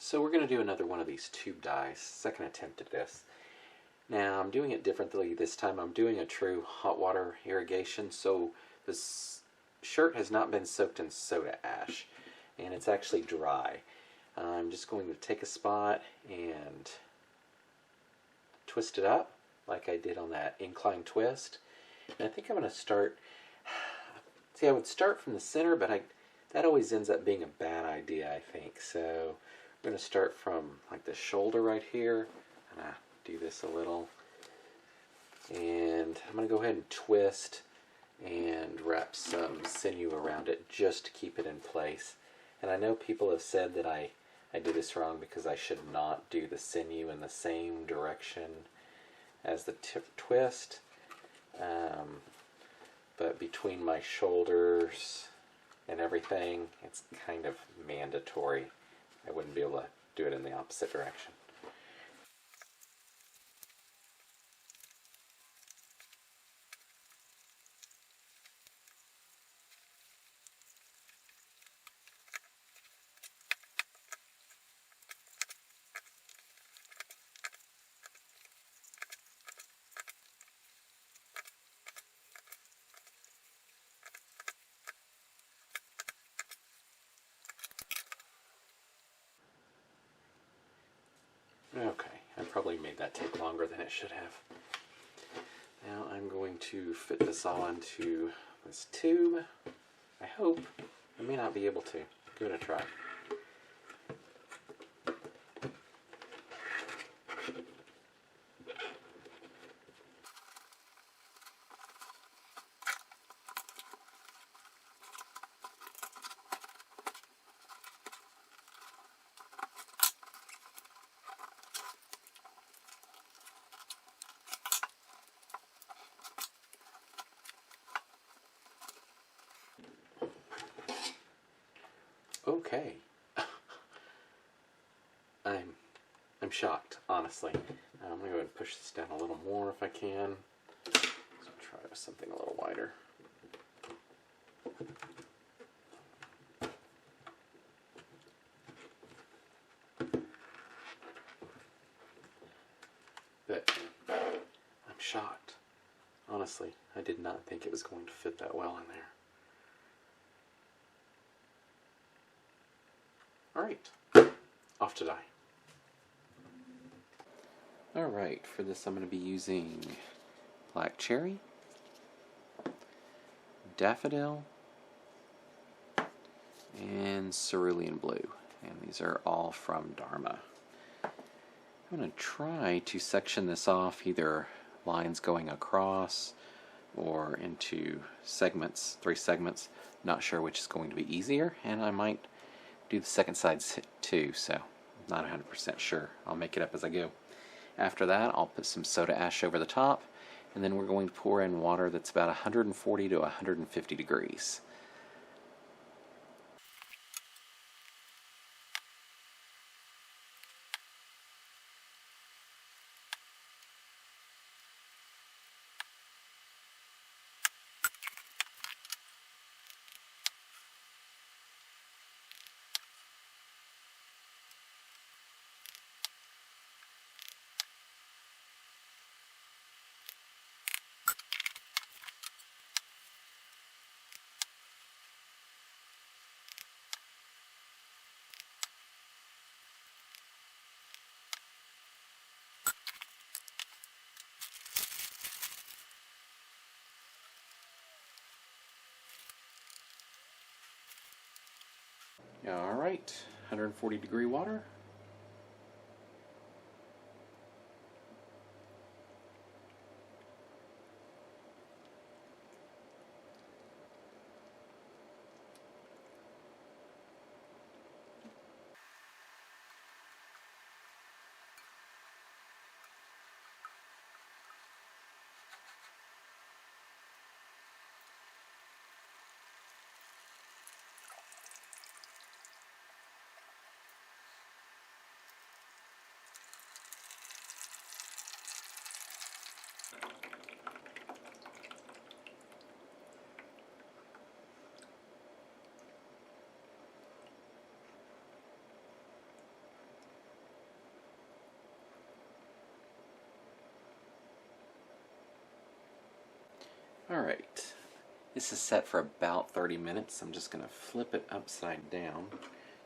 So we're going to do another one of these tube dyes, second attempt at this. Now I'm doing it differently this time. I'm doing a true hot water irrigation, so this shirt has not been soaked in soda ash, and it's actually dry. I'm just going to take a spot and twist it up like I did on that incline twist. And I think I'm going to start, see, I would start from the center, but that always ends up being a bad idea, I think. So I'm going to start from like the shoulder right here, and I do this a little. And I'm going to go ahead and twist and wrap some sinew around it just to keep it in place. And I know people have said that I do this wrong because I should not do the sinew in the same direction as the twist. But between my shoulders and everything, it's kind of mandatory. I wouldn't be able to do it in the opposite direction. Okay, I probably made that take longer than it should have. Now I'm going to fit this all into this tube. I hope. I may not be able to. Give it a try. Okay. I'm shocked, honestly. I'm going to go ahead and push this down a little more if I can. So try with something a little wider. But I'm shocked. Honestly, I did not think it was going to fit that well in there. Alright, off to dye. Alright, for this I'm going to be using black cherry, daffodil, and cerulean blue. And these are all from Dharma. I'm going to try to section this off, either lines going across or into segments, 3 segments. Not sure which is going to be easier, and I might do the second side too, so not 100% sure. I'll make it up as I go. After that, I'll put some soda ash over the top, and then we're going to pour in water that's about 140 to 150 degrees. Alright, 140 degree water. Alright, this is set for about 30 minutes. I'm just going to flip it upside down.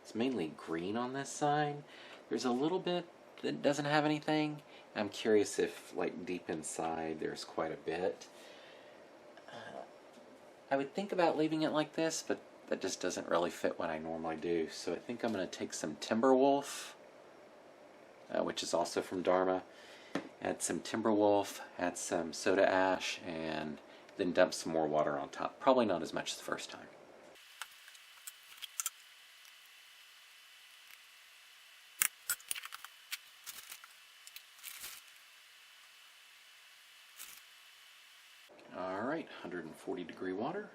It's mainly green on this side. There's a little bit that doesn't have anything. I'm curious if, like, deep inside there's quite a bit. I would think about leaving it like this, but that just doesn't really fit what I normally do. So I think I'm going to take some Timberwolf, which is also from Dharma, add some Timberwolf, add some soda ash, and then dump some more water on top. Probably not as much as the first time. Alright, 140 degree water.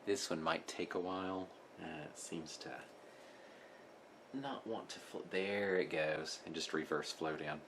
This one might take a while. It seems to not want to flow. There it goes, and just reverse flow down.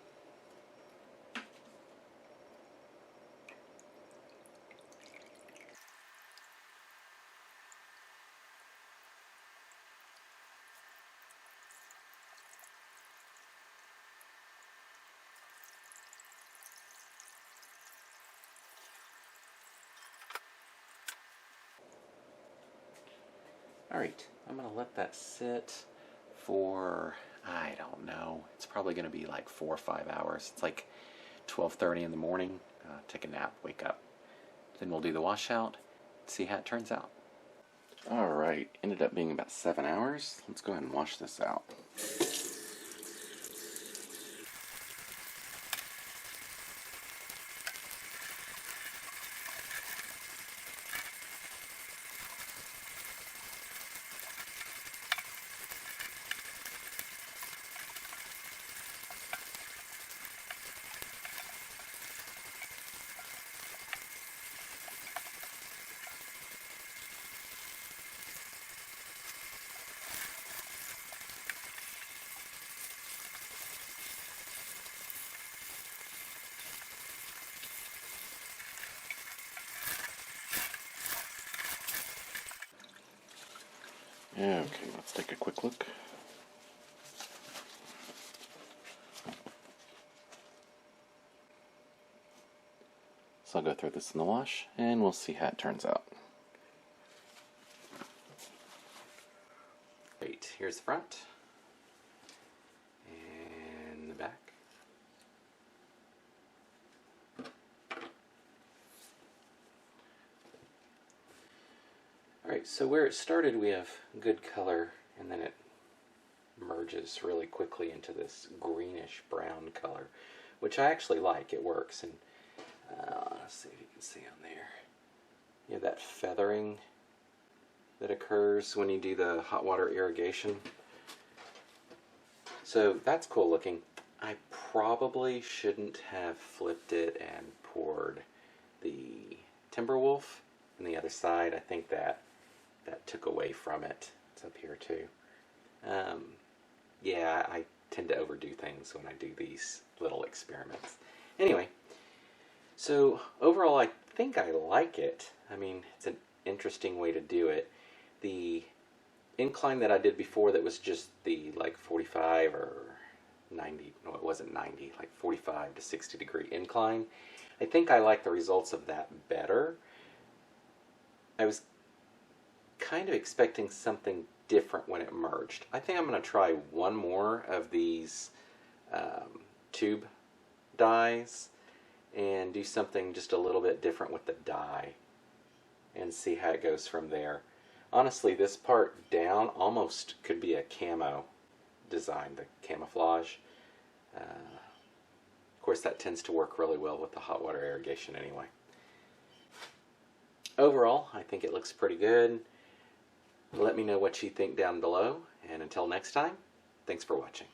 Alright, I'm going to let that sit for, I don't know, it's probably going to be like 4 or 5 hours. It's like 12:30 in the morning. Take a nap, wake up. Then we'll do the washout, see how it turns out. Alright, ended up being about 7 hours. Let's go ahead and wash this out. Okay, let's take a quick look. So I'll go throw this in the wash, and we'll see how it turns out. Great, here's the front, and the back. Alright, so where it started we have good color, and then it merges really quickly into this greenish brown color, which I actually like. It works. And let's see if you can see on there. You have that feathering that occurs when you do the hot water irrigation. So that's cool looking. I probably shouldn't have flipped it and poured the Timberwolf on the other side. I think that took away from it. It's up here too. Yeah, I tend to overdo things when I do these little experiments. Anyway, so overall I think I like it. I mean, it's an interesting way to do it. The incline that I did before, that was just the like 45 or 90, no it wasn't 90, like 45 to 60 degree incline. I think I like the results of that better. I was kind of expecting something different when it merged. I think I'm going to try one more of these tube dyes and do something just a little bit different with the dye and see how it goes from there. Honestly, this part down almost could be a camo design, the camouflage. Of course, that tends to work really well with the hot water irrigation anyway. Overall, I think it looks pretty good. Let me know what you think down below, and until next time, thanks for watching.